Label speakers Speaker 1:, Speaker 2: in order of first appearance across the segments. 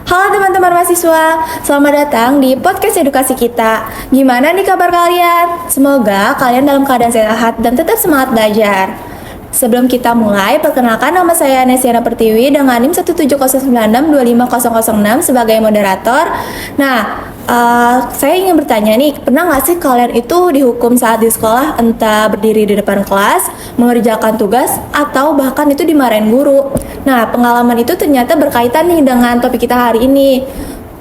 Speaker 1: Halo teman-teman mahasiswa, selamat datang di podcast edukasi kita. Gimana nih kabar kalian? Semoga kalian dalam keadaan sehat dan tetap semangat belajar. Sebelum kita mulai, perkenalkan nama saya Nesiana Pertiwi dengan NIM 17096250006 sebagai moderator. Nah, saya ingin bertanya nih, pernah nggak sih kalian itu dihukum saat di sekolah, entah berdiri di depan kelas, mengerjakan tugas, atau bahkan itu dimarahin guru? Nah, pengalaman itu ternyata berkaitan nih dengan topik kita hari ini.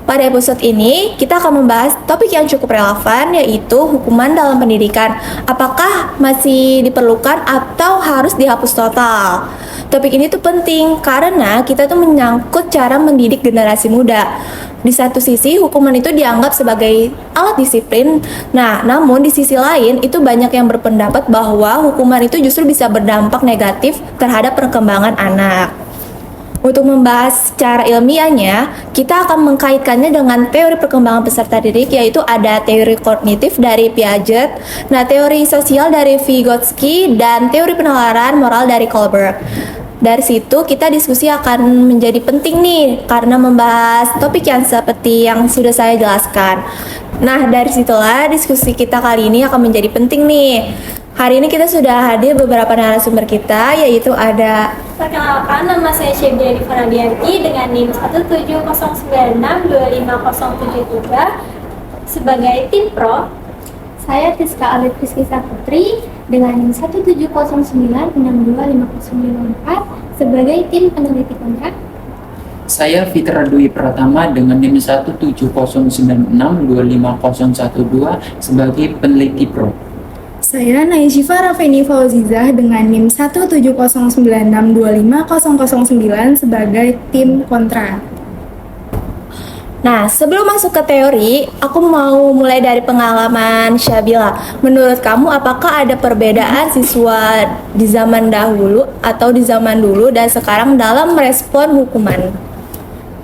Speaker 1: Pada episode ini, kita akan membahas topik yang cukup relevan, yaitu hukuman dalam pendidikan. Apakah masih diperlukan atau harus dihapus total? Topik ini tuh penting karena kita tuh menyangkut cara mendidik generasi muda. Di satu sisi, hukuman itu dianggap sebagai alat disiplin. Nah, namun di sisi lain, itu banyak yang berpendapat bahwa hukuman itu justru bisa berdampak negatif terhadap perkembangan anak. Untuk membahas secara ilmiahnya, kita akan mengkaitkannya dengan teori perkembangan peserta didik, yaitu ada teori kognitif dari Piaget, nah teori sosial dari Vygotsky, dan teori penalaran moral dari Kohlberg. Dari situ kita diskusi akan menjadi penting nih, karena membahas topik yang seperti yang sudah saya jelaskan. Nah, dari situlah diskusi kita kali ini akan menjadi penting nih. Hari ini kita sudah hadir beberapa narasumber kita, yaitu ada...
Speaker 2: Perkenalkan, nama saya Syedya Faradianti dengan NIM 17096250073 sebagai tim pro.
Speaker 3: Saya Tiska Alif Rizky Saputri dengan NIM 17096250094 sebagai tim peneliti kontrak.
Speaker 4: Saya Fitra Dwi Pratama dengan NIM 17096250012 sebagai peneliti pro.
Speaker 5: Saya Naishifa Rafeni Fauzizah dengan NIM 17096250009 sebagai tim kontra.
Speaker 1: Nah, sebelum masuk ke teori, aku mau mulai dari pengalaman Syabila. Menurut kamu, apakah ada perbedaan siswa di zaman dahulu atau di zaman dulu dan sekarang dalam merespon hukuman?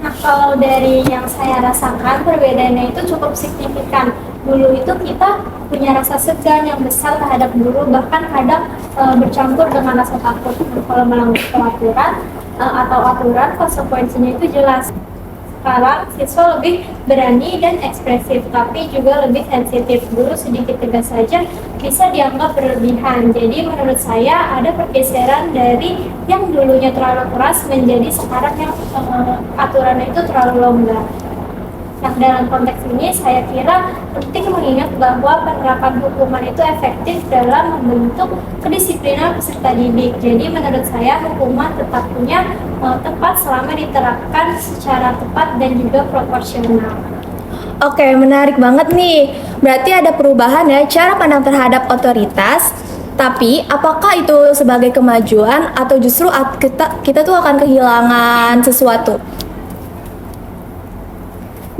Speaker 2: Nah, kalau dari yang saya rasakan, perbedaannya itu cukup signifikan. Dulu itu kita punya rasa segan yang besar terhadap guru, bahkan kadang bercampur dengan rasa takut. Kalau melanggar peraturan atau aturan, konsekuensinya itu jelas. Sekarang siswa lebih berani dan ekspresif, tapi juga lebih sensitif. Guru sedikit tegas saja bisa dianggap berlebihan. Jadi menurut saya ada pergeseran dari yang dulunya terlalu keras menjadi sekarang yang aturannya itu terlalu longgar. Nah, dalam konteks ini saya kira penting mengingat bahwa penerapan hukuman itu efektif dalam membentuk kedisiplinan peserta didik. Jadi menurut saya hukuman tetap punya tepat selama diterapkan secara tepat dan juga proporsional.
Speaker 1: Oke, menarik banget nih. Berarti ada perubahan ya cara pandang terhadap otoritas. Tapi apakah itu sebagai kemajuan atau justru kita tuh akan kehilangan sesuatu?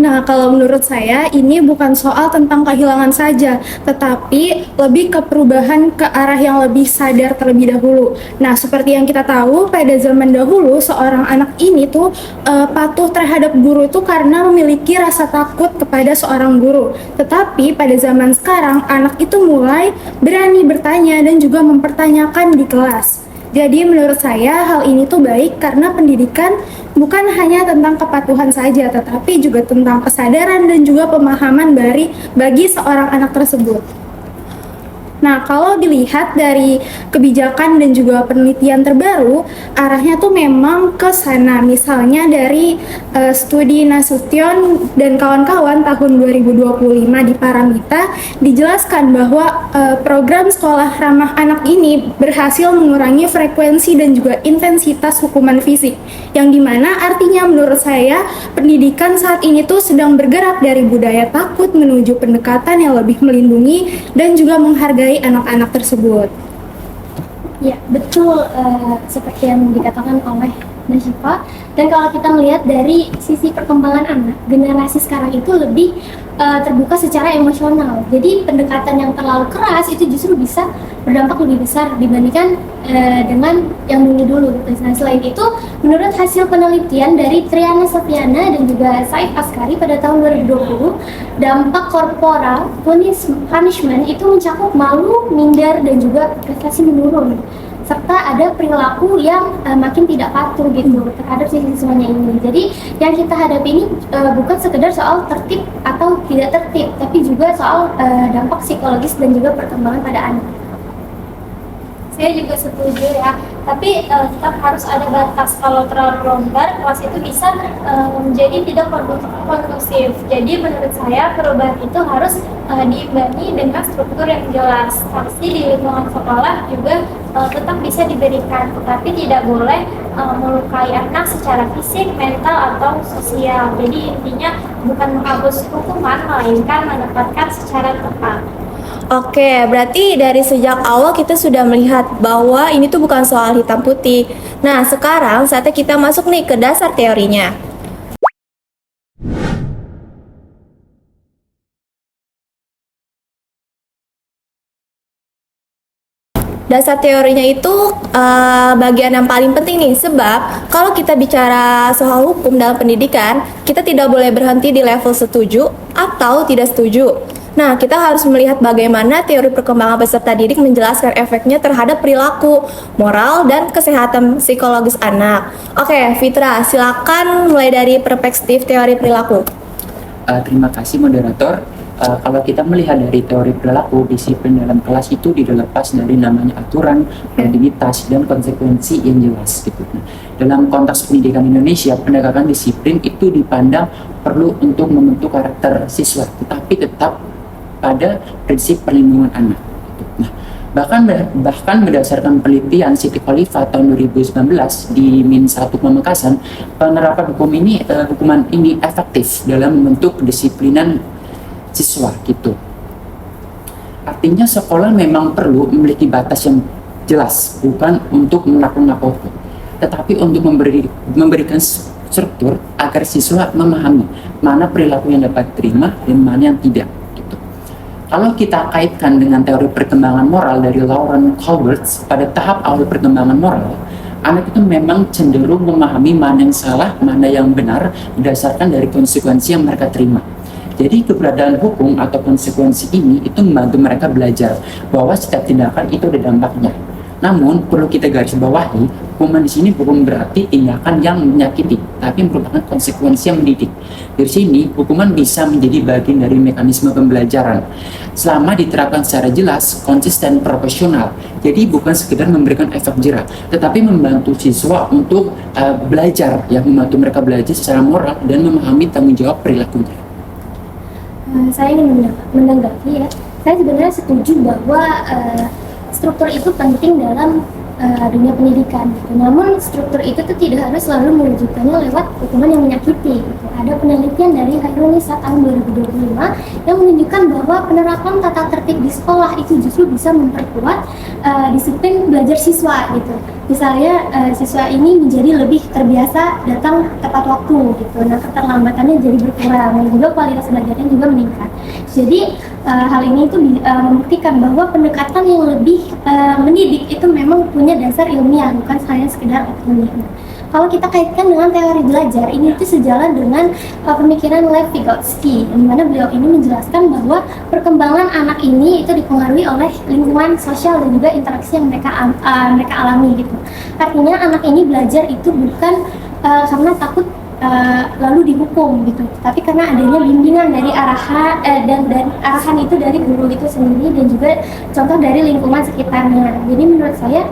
Speaker 5: Nah, kalau menurut saya ini bukan soal tentang kehilangan saja, tetapi lebih ke perubahan ke arah yang lebih sadar terlebih dahulu. Nah, seperti yang kita tahu, pada zaman dahulu seorang anak ini tuh patuh terhadap guru itu karena memiliki rasa takut kepada seorang guru. Tetapi pada zaman sekarang, anak itu mulai berani bertanya dan juga mempertanyakan di kelas. Jadi menurut saya hal ini tuh baik karena pendidikan bukan hanya tentang kepatuhan saja, tetapi juga tentang kesadaran dan juga pemahaman bagi seorang anak tersebut. Nah, kalau dilihat dari kebijakan dan juga penelitian terbaru, arahnya tuh memang ke sana. Misalnya dari studi Nasution dan kawan-kawan tahun 2025 di Paramita, dijelaskan bahwa program sekolah ramah anak ini berhasil mengurangi frekuensi dan juga intensitas hukuman fisik. Yang dimana artinya menurut saya, pendidikan saat ini tuh sedang bergerak dari budaya takut menuju pendekatan yang lebih melindungi dan juga menghargai anak-anak tersebut.
Speaker 3: Ya, betul seperti yang dikatakan oleh Nasyifa. Dan kalau kita melihat dari sisi perkembangan anak, generasi sekarang itu lebih terbuka secara emosional. Jadi pendekatan yang terlalu keras itu justru bisa berdampak lebih besar dibandingkan dengan yang dulu-dulu. Nah, selain itu, menurut hasil penelitian dari Triana Sofiana dan juga Said Askari pada tahun 2020, dampak korporal punishment itu mencakup malu, minder, dan juga prestasi menurun. serta ada perilaku yang makin tidak patuh gitu terhadap siswa-siswanya ini. Jadi yang kita hadapi ini bukan sekedar soal tertib atau tidak tertib, tapi juga soal dampak psikologis dan juga perkembangan pada anak.
Speaker 2: Saya juga setuju ya, tapi tetap harus ada batas. Kalau terlalu longgar, kelas itu bisa menjadi tidak kondusif. Jadi menurut saya perubahan itu harus diimbangi dengan struktur yang jelas. Sanksi di lingkungan sekolah juga tetap bisa diberikan, tetapi tidak boleh melukai anak secara fisik, mental, atau sosial. Jadi intinya bukan menghapus hukuman, melainkan menempatkan secara tepat.
Speaker 1: Oke, berarti dari sejak awal kita sudah melihat bahwa ini tuh bukan soal hitam putih. Nah, sekarang saatnya kita masuk nih ke dasar teorinya. Dasar teorinya itu bagian yang paling penting nih, sebab kalau kita bicara soal hukum dalam pendidikan, kita tidak boleh berhenti di level setuju atau tidak setuju. Nah, kita harus melihat bagaimana teori perkembangan peserta didik menjelaskan efeknya terhadap perilaku, moral, dan kesehatan psikologis anak. Oke, Fitra, silakan mulai dari perspektif teori perilaku.
Speaker 4: Terima kasih moderator. Kalau kita melihat dari teori perilaku, disiplin dalam kelas itu tidak lepas dari namanya aturan, rutinitas, dan konsekuensi yang jelas gitu. Nah, dalam konteks pendidikan Indonesia, penegakan disiplin itu dipandang perlu untuk membentuk karakter siswa, tetapi tetap pada prinsip perlindungan anak. Nah, bahkan berdasarkan penelitian Siti Khalifah tahun 2019 di Min 1 Pamekasan, penerapan hukuman ini efektif dalam membentuk kedisiplinan siswa gitu. Artinya sekolah memang perlu memiliki batas yang jelas, bukan untuk menakut-nakuti, tetapi untuk memberikan struktur agar siswa memahami mana perilaku yang dapat diterima dan mana yang tidak. Kalau kita kaitkan dengan teori perkembangan moral dari Lauren Colberts, pada tahap awal perkembangan moral, anak itu memang cenderung memahami mana yang salah, mana yang benar berdasarkan dari konsekuensi yang mereka terima. Jadi keberadaan hukum atau konsekuensi ini itu membantu mereka belajar bahwa setiap tindakan itu ada dampaknya. Namun perlu kita garis bawahi, hukuman di sini bukan berarti tindakan yang menyakiti, tapi merupakan konsekuensi yang mendidik. Dari sini, hukuman bisa menjadi bagian dari mekanisme pembelajaran selama diterapkan secara jelas, konsisten, profesional. Jadi bukan sekedar memberikan efek jerah, tetapi membantu siswa untuk belajar, yang membantu mereka belajar secara moral dan memahami tanggung jawab perilakunya.
Speaker 3: Saya ingin menanggapi ya. Saya sebenarnya setuju bahwa struktur itu penting dalam dunia pendidikan. Namun struktur itu tuh tidak harus selalu mewujudkannya lewat hukuman yang menyakiti. Gitu. Ada penelitian dari Hairunisa tahun 2025 yang menunjukkan bahwa penerapan tata tertib di sekolah itu justru bisa memperkuat disiplin belajar siswa gitu. Misalnya siswa ini menjadi lebih terbiasa datang tepat waktu gitu. Nah, keterlambatannya jadi berkurang dan juga kualitas belajarnya juga meningkat. Jadi hal ini itu membuktikan bahwa pendekatan yang lebih mendidik itu memang punya dasar ilmiah, bukan hanya sekedar opini. Kalau kita kaitkan dengan teori belajar, ini itu sejalan dengan pemikiran Lev Vygotsky, di mana beliau ini menjelaskan bahwa perkembangan anak ini itu dipengaruhi oleh lingkungan sosial dan juga interaksi yang mereka alami gitu. Artinya anak ini belajar itu bukan karena takut lalu dihukum gitu, tapi karena adanya bimbingan dari arahan dan arahan itu dari guru itu sendiri dan juga contoh dari lingkungan sekitarnya. Jadi menurut saya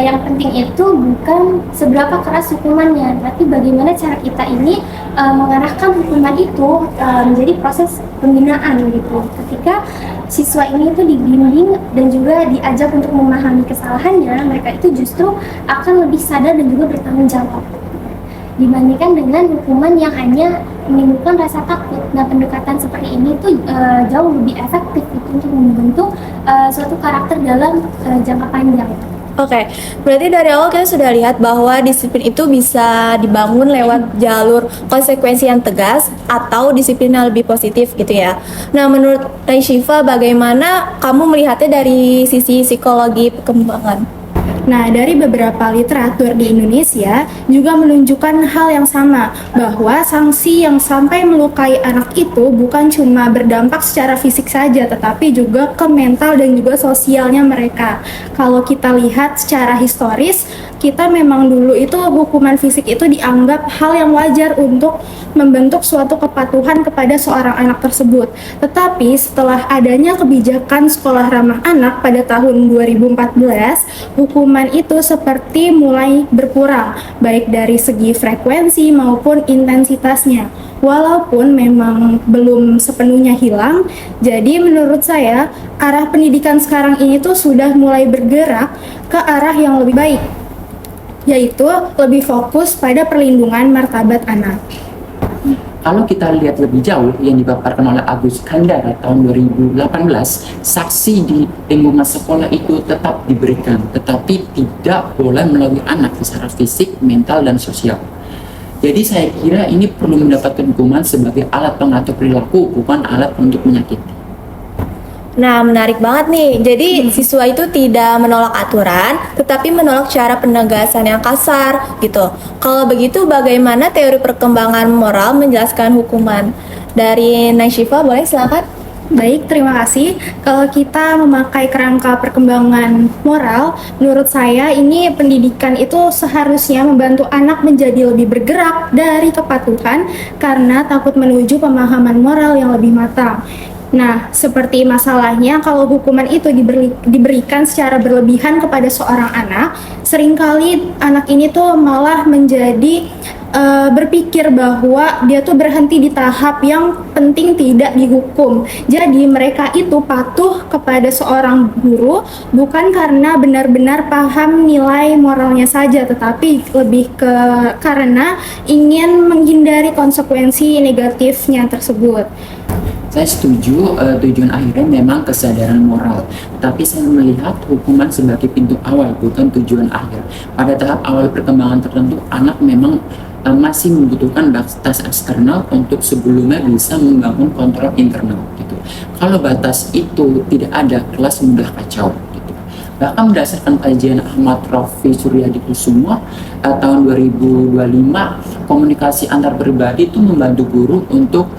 Speaker 3: yang penting itu bukan seberapa keras hukumannya, tapi bagaimana cara kita ini mengarahkan hukuman itu menjadi proses pembinaan gitu. Ketika siswa ini itu dibimbing dan juga diajak untuk memahami kesalahannya, mereka itu justru akan lebih sadar dan juga bertanggung jawab dibandingkan dengan hukuman yang hanya menimbulkan rasa takut. Nah, pendekatan seperti ini tuh jauh lebih efektif untuk membentuk suatu karakter dalam jangka panjang.
Speaker 1: Oke, berarti dari awal kita sudah lihat bahwa disiplin itu bisa dibangun lewat jalur konsekuensi yang tegas atau disiplin yang lebih positif gitu ya. Nah, menurut Syifa, bagaimana kamu melihatnya dari sisi psikologi perkembangan?
Speaker 5: Nah, dari beberapa literatur di Indonesia juga menunjukkan hal yang sama, bahwa sanksi yang sampai melukai anak itu bukan cuma berdampak secara fisik saja, tetapi juga ke mental dan juga sosialnya mereka. Kalau kita lihat secara historis, kita memang dulu itu hukuman fisik itu dianggap hal yang wajar untuk membentuk suatu kepatuhan kepada seorang anak tersebut. Tetapi setelah adanya kebijakan sekolah ramah anak pada tahun 2014, hukuman itu seperti mulai berkurang, baik dari segi frekuensi maupun intensitasnya. Walaupun memang belum sepenuhnya hilang, jadi menurut saya arah pendidikan sekarang ini tuh sudah mulai bergerak ke arah yang lebih baik, yaitu lebih fokus pada perlindungan martabat anak.
Speaker 4: Kalau kita lihat lebih jauh yang dipaparkan oleh Agus Kandara tahun 2018, saksi di lingkungan sekolah itu tetap diberikan, tetapi tidak boleh melalui anak secara fisik, mental, dan sosial. Jadi saya kira ini perlu mendapatkan hukuman sebagai alat pengatur perilaku, bukan alat untuk menyakiti.
Speaker 1: Nah, menarik banget nih. Jadi, siswa itu tidak menolak aturan, tetapi menolak cara penegasan yang kasar, gitu. Kalau begitu, bagaimana teori perkembangan moral menjelaskan hukuman? Dari Nasyifa, boleh silakan?
Speaker 5: Baik, terima kasih. Kalau kita memakai kerangka perkembangan moral, menurut saya ini pendidikan itu seharusnya membantu anak menjadi lebih bergerak dari kepatuhan karena takut menuju pemahaman moral yang lebih matang. Nah, seperti masalahnya kalau hukuman itu diberikan secara berlebihan kepada seorang anak, seringkali anak ini tuh malah menjadi berpikir bahwa dia tuh berhenti di tahap yang penting tidak dihukum. Jadi mereka itu patuh kepada seorang guru bukan karena benar-benar paham nilai moralnya saja, tetapi lebih karena ingin menghindari konsekuensi negatifnya tersebut.
Speaker 4: Saya setuju tujuan akhirnya memang kesadaran moral, tapi saya melihat hukuman sebagai pintu awal, bukan tujuan akhir. Pada tahap awal perkembangan tertentu, anak memang masih membutuhkan batas eksternal untuk sebelumnya bisa membangun kontrol internal. Gitu. Kalau batas itu tidak ada, kelas mudah kacau. Gitu. Bahkan berdasarkan kajian Ahmad Rafi Suryadi Kusumo tahun 2025, komunikasi antar pribadi itu membantu guru untuk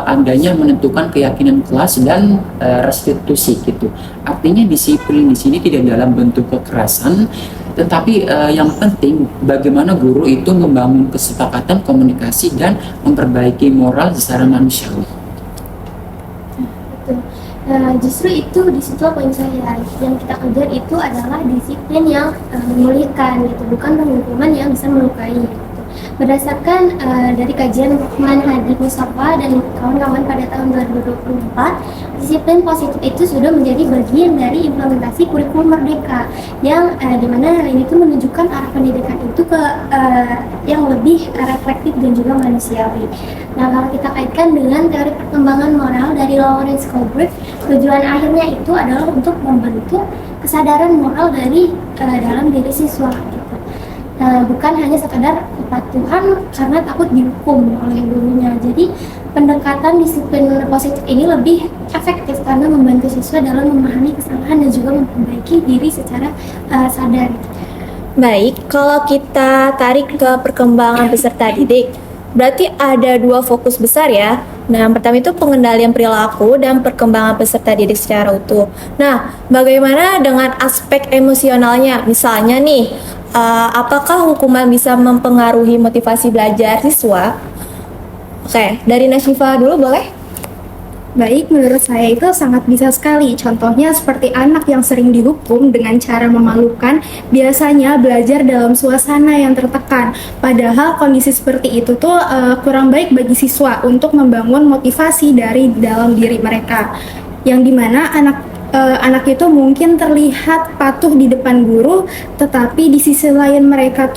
Speaker 4: adanya menentukan keyakinan kelas dan restitusi gitu. Artinya disiplin di sini tidak dalam bentuk kekerasan, tetapi yang penting bagaimana guru itu membangun kesepakatan komunikasi dan memperbaiki moral secara manusiawi.
Speaker 3: Betul. Justru itu di situ poin saya, yang kita kejar itu adalah disiplin yang memulihkan gitu, bukan penghukuman yang bisa melukai. Berdasarkan dari kajian Rahman Hadi Mustafa dan kawan-kawan pada tahun 2024, disiplin positif itu sudah menjadi bagian dari implementasi kurikulum Merdeka yang dimana hal ini tuh menunjukkan arah pendidikan itu ke yang lebih reflektif dan juga manusiawi. Nah, kalau kita kaitkan dengan teori perkembangan moral dari Lawrence Kohlberg, tujuan akhirnya itu adalah untuk membentuk kesadaran moral dari dalam diri siswa. Bukan hanya sekadar kepatuhan karena takut dihukum oleh gurunya. Jadi pendekatan disiplin positif ini lebih efektif karena membantu siswa dalam memahami kesalahan dan juga memperbaiki diri secara sadar.
Speaker 1: Baik, kalau kita tarik ke perkembangan peserta didik, berarti ada dua fokus besar ya. Nah, yang pertama itu pengendalian perilaku dan perkembangan peserta didik secara utuh. Nah, bagaimana dengan aspek emosionalnya? Misalnya nih, apakah hukuman bisa mempengaruhi motivasi belajar siswa? Oke, dari Nasyifa dulu boleh?
Speaker 5: Baik, menurut saya itu sangat bisa sekali. Contohnya seperti anak yang sering dihukum dengan cara memalukan, biasanya belajar dalam suasana yang tertekan. Padahal kondisi seperti itu tuh kurang baik bagi siswa untuk membangun motivasi dari dalam diri mereka. Yang dimana anak itu mungkin terlihat patuh di depan guru, tetapi di sisi lain mereka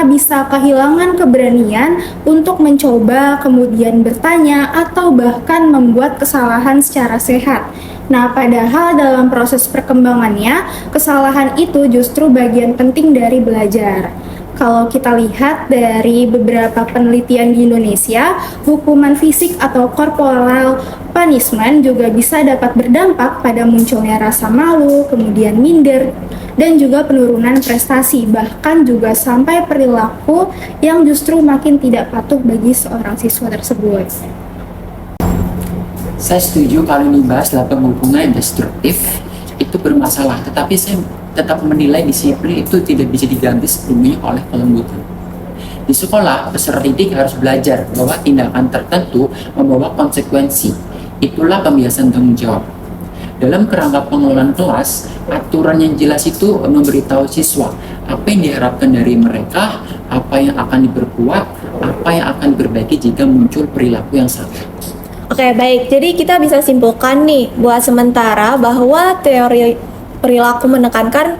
Speaker 5: bisa kehilangan keberanian untuk mencoba, kemudian bertanya, atau bahkan membuat kesalahan secara sehat. Nah, padahal dalam proses perkembangannya, kesalahan itu justru bagian penting dari belajar. Kalau kita lihat dari beberapa penelitian di Indonesia, hukuman fisik atau korporal punishment juga bisa dapat berdampak pada munculnya rasa malu, kemudian minder, dan juga penurunan prestasi, bahkan juga sampai perilaku yang justru makin tidak patuh bagi seorang siswa tersebut.
Speaker 4: Saya setuju kalau dibahas dalam penghubungan destruktif itu bermasalah, tetapi saya tetap menilai disiplin itu tidak bisa diganti sepenuhnya oleh kelembutan. Di sekolah, peserta didik harus belajar bahwa tindakan tertentu membawa konsekuensi. Itulah pembiasaan tanggung jawab. Dalam kerangka pengelolaan kelas, aturan yang jelas itu memberitahu siswa apa yang diharapkan dari mereka, apa yang akan diperkuat, apa yang akan diperbaiki jika muncul perilaku yang salah.
Speaker 1: Oke, baik. Jadi kita bisa simpulkan nih buat sementara bahwa teori perilaku menekankan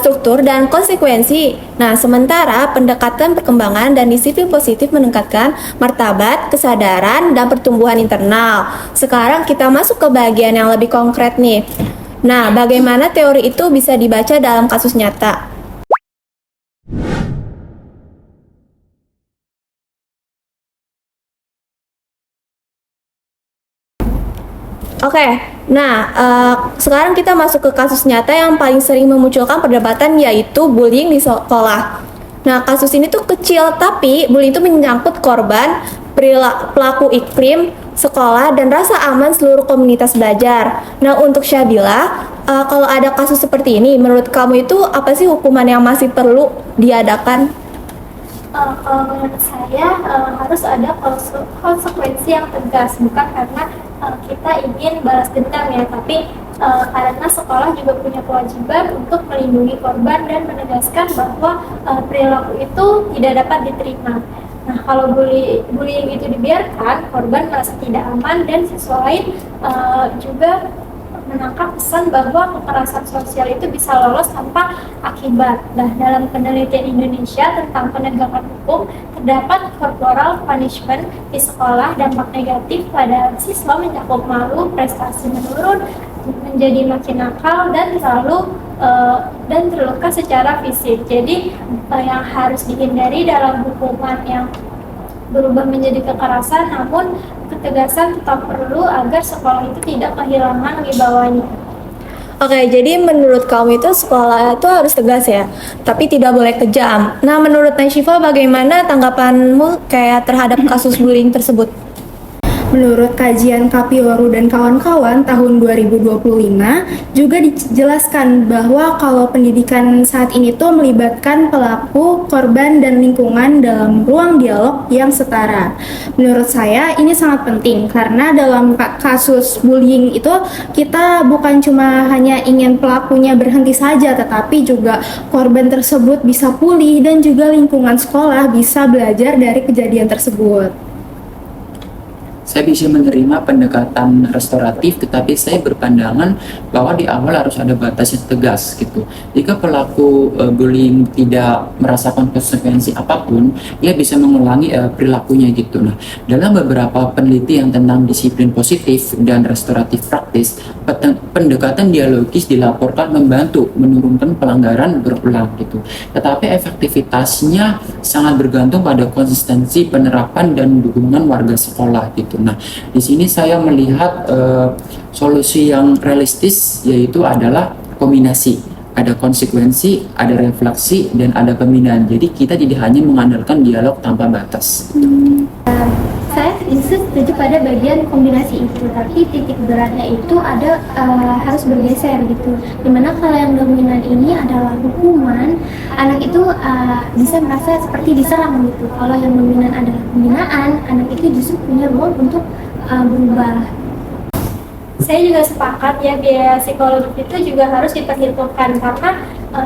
Speaker 1: struktur dan konsekuensi. Nah, sementara pendekatan perkembangan dan disiplin positif menekankan martabat, kesadaran, dan pertumbuhan internal. Sekarang kita masuk ke bagian yang lebih konkret nih. Nah, bagaimana teori itu bisa dibaca dalam kasus nyata? Oke, nah sekarang kita masuk ke kasus nyata yang paling sering memunculkan perdebatan, yaitu bullying di sekolah. Nah, kasus ini tuh kecil, tapi bullying itu menyangkut korban, pelaku iklim, sekolah, dan rasa aman seluruh komunitas belajar. Nah, untuk Syabila, kalau ada kasus seperti ini, menurut kamu itu apa sih hukuman yang masih perlu diadakan?
Speaker 2: Kalau menurut saya harus ada konsekuensi yang tegas, bukan karena kita ingin balas dendam ya, tapi karena sekolah juga punya kewajiban untuk melindungi korban dan menegaskan bahwa perilaku itu tidak dapat diterima. Nah, kalau bullying itu dibiarkan, korban merasa tidak aman dan siswa lain juga menangkap pesan bahwa kekerasan sosial itu bisa lolos tanpa akibat. Nah, dalam penelitian Indonesia tentang penegakan hukum, terdapat corporal punishment di sekolah, dampak negatif pada siswa mencakup malu, prestasi menurun, menjadi makin nakal, dan terluka secara fisik. Jadi yang harus dihindari dalam hukuman yang berubah menjadi kekerasan, namun ketegasan tetap perlu agar sekolah itu tidak kehilangan wibawanya.
Speaker 1: Oke, jadi menurut kamu itu sekolah itu harus tegas ya, tapi tidak boleh kejam. Nah, menurut Nasyifa bagaimana tanggapanmu kayak terhadap kasus bullying tersebut?
Speaker 5: Menurut kajian Kapioru dan kawan-kawan tahun 2025 juga dijelaskan bahwa kalau pendidikan saat ini tuh melibatkan pelaku, korban, dan lingkungan dalam ruang dialog yang setara. Menurut saya ini sangat penting karena dalam kasus bullying itu kita bukan cuma hanya ingin pelakunya berhenti saja, tetapi juga korban tersebut bisa pulih dan juga lingkungan sekolah bisa belajar dari kejadian tersebut.
Speaker 4: Saya bisa menerima pendekatan restoratif, tetapi saya berpandangan bahwa di awal harus ada batas yang tegas gitu. Jika pelaku bullying tidak merasakan konsekuensi apapun, dia bisa mengulangi perilakunya gitu. Nah, dalam beberapa penelitian tentang disiplin positif dan restoratif praktis, pendekatan dialogis dilaporkan membantu menurunkan pelanggaran berulang gitu. Tetapi efektivitasnya sangat bergantung pada konsistensi penerapan dan dukungan warga sekolah gitu. Nah, di sini saya melihat solusi yang realistis yaitu adalah kombinasi. Ada konsekuensi, ada refleksi, dan ada pembinaan. Jadi kita tidak hanya mengandalkan dialog tanpa batas.
Speaker 3: Saya setuju pada bagian kombinasi itu, tapi titik beratnya itu ada harus bergeser gitu. Dimana kalau yang dominan ini adalah hukuman, anak itu bisa merasa seperti diserang gitu. Kalau yang dominan adalah pembinaan, anak itu justru punya ruang untuk berubah.
Speaker 2: Saya juga sepakat ya, biaya psikologis itu juga harus diperhitungkan karena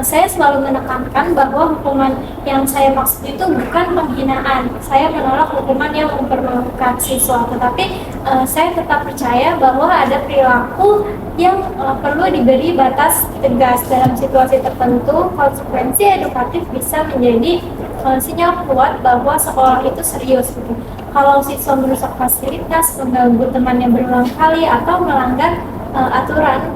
Speaker 2: saya selalu menekankan bahwa hukuman yang saya maksud itu bukan penghinaan. Saya menolak hukuman yang mempermalukan siswa, tetapi saya tetap percaya bahwa ada perilaku yang perlu diberi batas tegas. Dalam situasi tertentu, konsekuensi edukatif bisa menjadi sinyal kuat bahwa sekolah itu serius gitu. Kalau siswa merusak fasilitas, mengganggu temannya berulang kali, atau melanggar aturan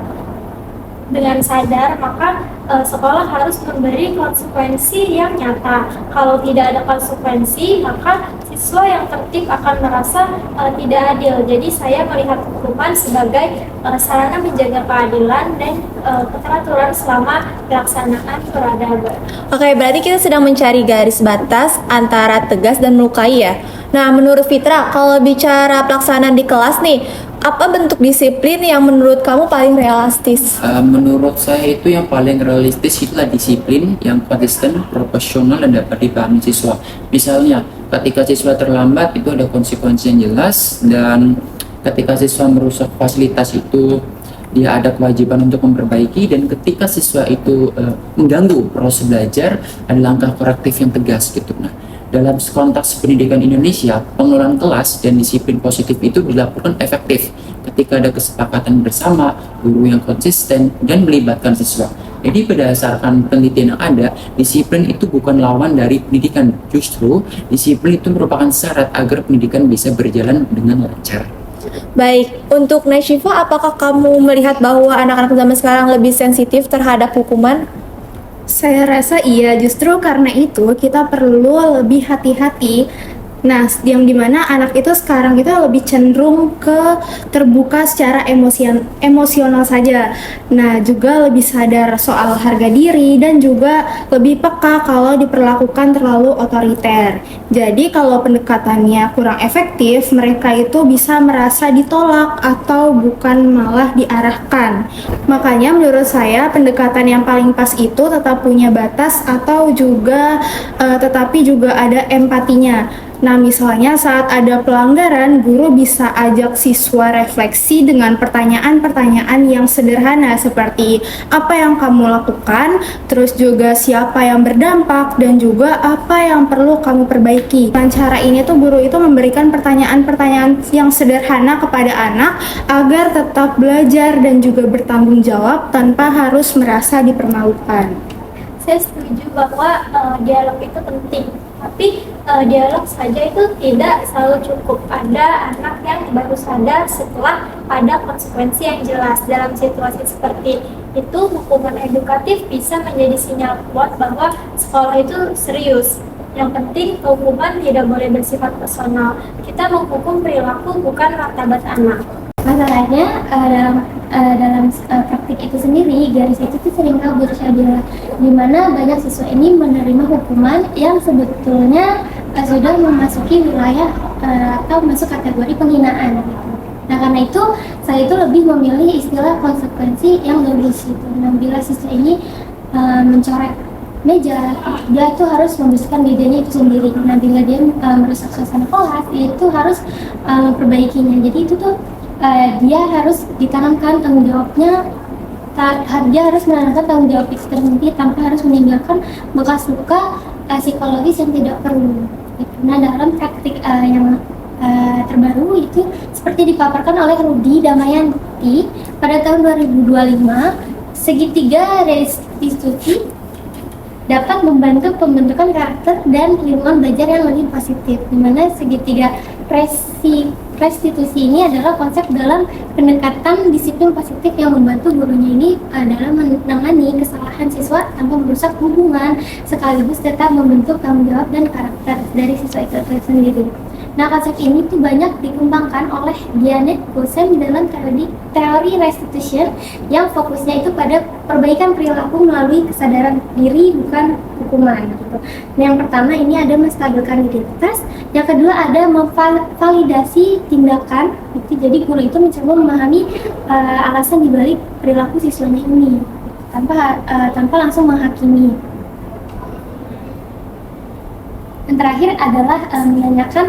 Speaker 2: dengan sadar, maka sekolah harus memberi konsekuensi yang nyata. Kalau tidak ada konsekuensi, maka siswa yang tertib akan merasa tidak adil. Jadi saya melihat hukuman sebagai sarana menjaga keadilan dan keteraturan selama pelaksanaan peradaban.
Speaker 1: Oke, berarti kita sedang mencari garis batas antara tegas dan melukai ya. Nah, menurut Fitra, kalau bicara pelaksanaan di kelas nih, apa bentuk disiplin yang menurut kamu paling realistis?
Speaker 4: Menurut saya itu yang paling realistis itulah disiplin yang konsisten, proporsional, dan dapat dipahami siswa. Misalnya, ketika siswa terlambat itu ada konsekuensi yang jelas, dan ketika siswa merusak fasilitas itu dia ada kewajiban untuk memperbaiki, dan ketika siswa itu mengganggu proses belajar ada langkah korektif yang tegas gitu. Nah, dalam konteks pendidikan Indonesia, pengelolaan kelas dan disiplin positif itu dilakukan efektif ketika ada kesepakatan bersama, guru yang konsisten, dan melibatkan siswa. Jadi berdasarkan penelitian yang ada, disiplin itu bukan lawan dari pendidikan. Justru, disiplin itu merupakan syarat agar pendidikan bisa berjalan dengan lancar.
Speaker 1: Baik, untuk Nashifa, apakah kamu melihat bahwa anak-anak zaman sekarang lebih sensitif terhadap hukuman?
Speaker 5: Saya rasa iya, justru karena itu kita perlu lebih hati-hati. Nah, yang dimana anak itu sekarang kita lebih cenderung ke terbuka secara emosional saja. Nah, juga lebih sadar soal harga diri dan juga lebih peka kalau diperlakukan terlalu otoriter. Jadi kalau pendekatannya kurang efektif, mereka itu bisa merasa ditolak atau bukan malah diarahkan. Makanya menurut saya pendekatan yang paling pas itu tetap punya batas atau juga tetapi juga ada empatinya. Nah, misalnya saat ada pelanggaran, guru bisa ajak siswa refleksi dengan pertanyaan-pertanyaan yang sederhana seperti apa yang kamu lakukan, terus juga siapa yang berdampak, dan juga apa yang perlu kamu perbaiki. Dengan cara ini tuh guru itu memberikan pertanyaan-pertanyaan yang sederhana kepada anak agar tetap belajar dan juga bertanggung jawab tanpa harus merasa dipermalukan.
Speaker 2: Saya setuju bahwa dialog itu penting, tapi dialog saja itu tidak selalu cukup. Ada anak yang baru sadar setelah ada konsekuensi yang jelas. Dalam situasi seperti itu, hukuman edukatif bisa menjadi sinyal kuat bahwa sekolah itu serius. Yang penting, hukuman tidak boleh bersifat personal. Kita menghukum perilaku, bukan martabat anak.
Speaker 3: Masalahnya dalam praktik itu sendiri, garis itu tuh sering kabur, Syadila, di mana banyak siswa ini menerima hukuman yang sebetulnya sudah memasuki wilayah atau masuk kategori penghinaan gitu. Nah, karena itu saya itu lebih memilih istilah konsekuensi yang logis gitu. Nah, bila siswa ini mencoret meja, dia tuh harus membersihkan mejanya itu sendiri. Nah, bila dia merusak suasana kelas, dia itu harus memperbaikinya. Jadi itu tuh dia harus ditanamkan tanggung jawabnya, dia harus menanamkan tanggung jawab itu tersendiri tanpa harus meninggalkan bekas luka psikologis yang tidak perlu. Nah, dalam praktik yang terbaru itu seperti dipaparkan oleh Rudi Damayanti pada tahun 2025, segitiga restitusi dapat membantu pembentukan karakter dan lingkungan belajar yang lebih positif, di mana segitiga restitusi ini adalah konsep dalam pendekatan disiplin positif yang membantu gurunya ini dalam menangani kesalahan siswa tanpa merusak hubungan, sekaligus tetap membentuk tanggung jawab dan karakter dari siswa itu sendiri. Nah, konsep ini tuh banyak dikembangkan oleh Janet Gosen dalam teori restitution yang fokusnya itu pada perbaikan perilaku melalui kesadaran diri, bukan hukuman gitu. Nah, yang pertama ini ada menstabilkan identitas, yang kedua ada memvalidasi tindakan gitu. Jadi guru itu mencoba memahami alasan dibalik perilaku siswanya ini tanpa langsung menghakimi. Yang terakhir adalah menanyakan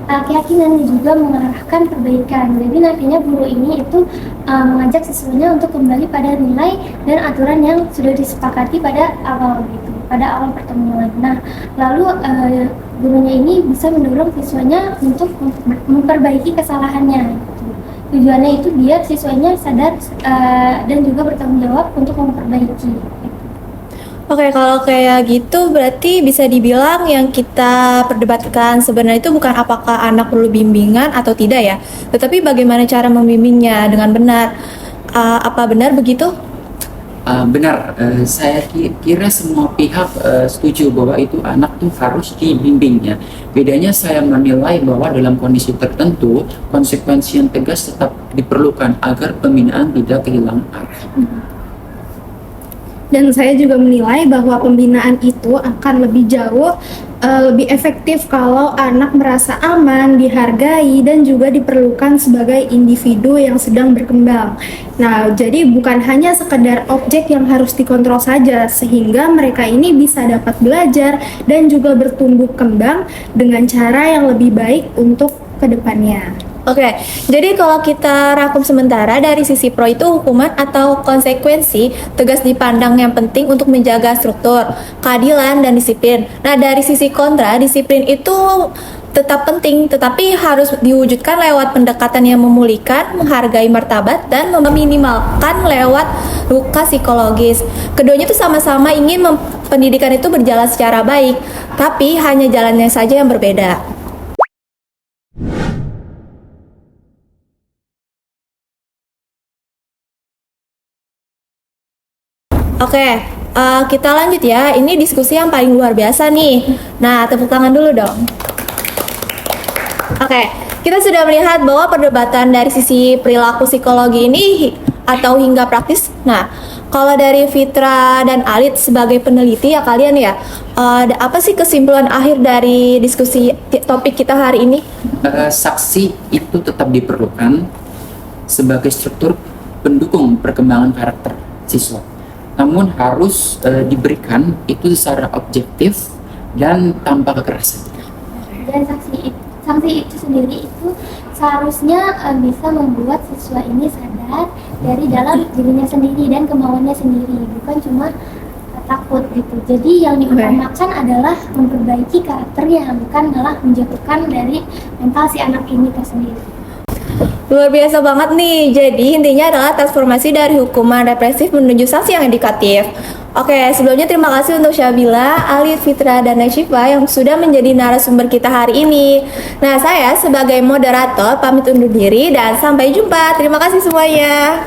Speaker 3: keyakinan dan juga mengarahkan perbaikan. Jadi nantinya guru ini itu mengajak siswanya untuk kembali pada nilai dan aturan yang sudah disepakati pada awal gitu, pada awal pertemuan. Nah, lalu gurunya ini bisa mendorong siswanya untuk memperbaiki kesalahannya. Gitu. Tujuannya itu biar siswanya sadar dan juga bertanggung jawab untuk memperbaiki.
Speaker 1: Oke, kalau kayak gitu berarti bisa dibilang yang kita perdebatkan sebenarnya itu bukan apakah anak perlu bimbingan atau tidak ya, tetapi bagaimana cara membimbingnya dengan benar. Apa benar begitu?
Speaker 4: Benar, saya kira semua pihak setuju bahwa itu anak tuh harus dibimbingnya. Bedanya saya menilai bahwa dalam kondisi tertentu konsekuensi yang tegas tetap diperlukan agar pembinaan tidak kehilangan arah.
Speaker 5: Dan saya juga menilai bahwa pembinaan itu akan lebih jauh lebih efektif kalau anak merasa aman, dihargai, dan juga diperlukan sebagai individu yang sedang berkembang. Nah, jadi bukan hanya sekedar objek yang harus dikontrol saja, sehingga mereka ini bisa dapat belajar dan juga bertumbuh kembang dengan cara yang lebih baik untuk kedepannya.
Speaker 1: Oke, jadi kalau kita rangkum sementara dari sisi pro itu hukuman atau konsekuensi tegas dipandang yang penting untuk menjaga struktur, keadilan, dan disiplin. Nah, dari sisi kontra, disiplin itu tetap penting, tetapi harus diwujudkan lewat pendekatan yang memulihkan, menghargai martabat, dan meminimalkan lewat luka psikologis. Keduanya itu sama-sama ingin pendidikan itu berjalan secara baik, tapi hanya jalannya saja yang berbeda. Oke, kita lanjut ya. Ini diskusi yang paling luar biasa nih. Nah, tepuk tangan dulu dong. Oke, kita sudah melihat bahwa perdebatan dari sisi perilaku psikologi ini atau hingga praktis. Nah, kalau dari Fitra dan Alit sebagai peneliti ya kalian ya, apa sih kesimpulan akhir dari diskusi topik kita hari ini?
Speaker 4: Saksi itu tetap diperlukan sebagai struktur pendukung perkembangan karakter siswa. Namun harus diberikan itu secara objektif dan tanpa kekerasan.
Speaker 3: Dan sanksi itu sendiri itu seharusnya bisa membuat siswa ini sadar dari dalam dirinya sendiri dan kemauannya sendiri, bukan cuma takut gitu. Jadi yang diutamakan adalah memperbaiki karakternya, bukan malah menjatuhkan dari mental si anak ini tersendiri.
Speaker 1: Luar biasa banget nih. Jadi intinya adalah transformasi dari hukuman represif menuju sanksi yang edukatif. Oke, sebelumnya terima kasih untuk Syabila, Alit, Fitra, dan Nasyifa yang sudah menjadi narasumber kita hari ini. Nah, saya sebagai moderator pamit undur diri dan sampai jumpa. Terima kasih semuanya.